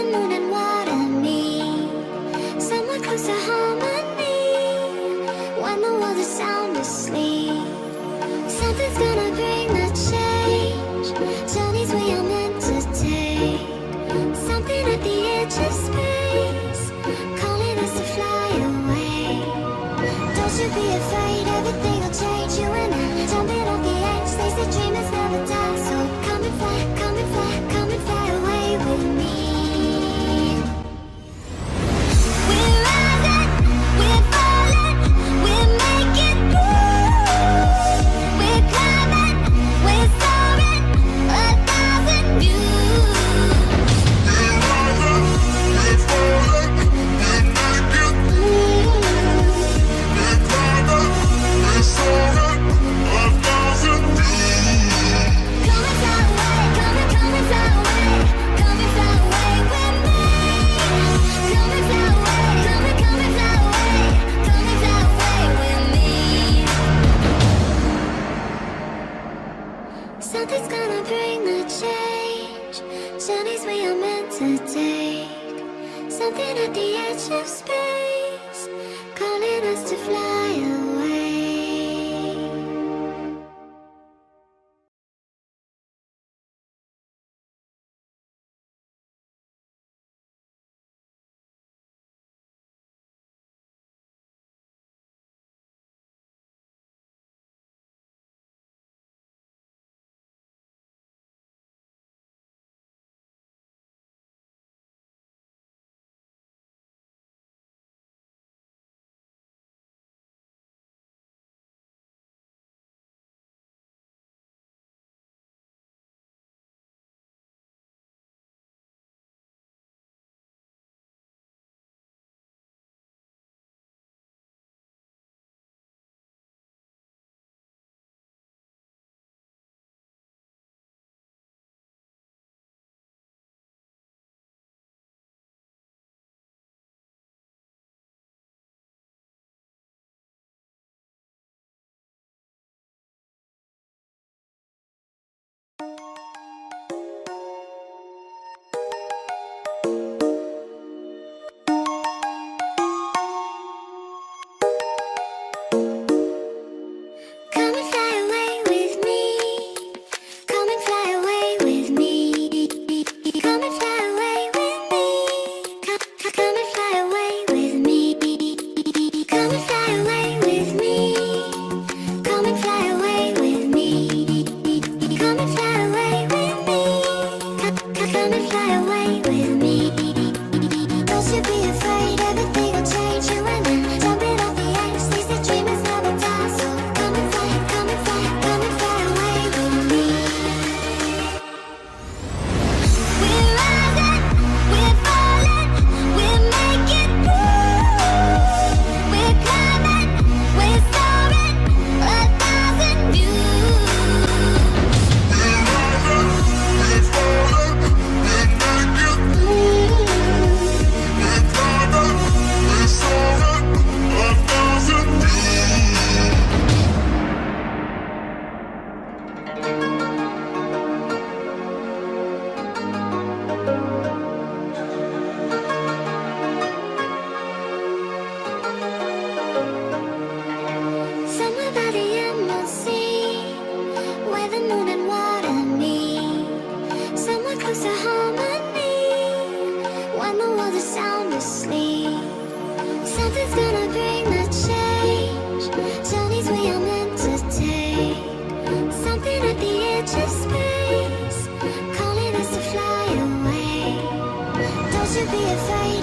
the moon and water meet somewhere close to harmony. When the world is sound asleep, something's gonna bring the change. Journeys we are meant to take, something at the edge of space, calling us to fly away. Don't you be afraid, everything will change. You and I, jumping off the edge. They say dreamers never die, so come and fly, come and fly, come and fly away with me. We're rising, we're falling, we're making through. We're climbing, we're soaring, 1,000 views. We're rising, we're falling, we're making through. We're climbing, we're soaring, 1,000 views. Come and fly away, come and fly away, come and fly away with me. Come and fly away, come and fly away, come and fly away with me. Something's gonna bring the change. Journeys we are meant to take, something at the edge of space, calling us to fly away. Come and fly away with me. Come and fly away with me. Come and fly away with me. Come and fly away with me. Come and fly away with me. Come and fly away with me. Come and fly away with me. Come and fly away with me. Don't you be afraid, everything will change. You and I, jumping off the edge. They say dreamers never die, so come and fly, come and fly, come and fly away with me. We're rising, we're falling, we're making through. We're climbing, we're soaring, 1,000 views. We're rising, we're falling, we're making through. We're climbing, we're soaring, 1,000 Somewhere by the emerald sea, where the moon and water meet, somewhere close to harmony. When the world is sound asleep, something's gonna bring the change. Journeys we are meant to take, something at the edge of space, calling us to fly away. Don't you be afraid,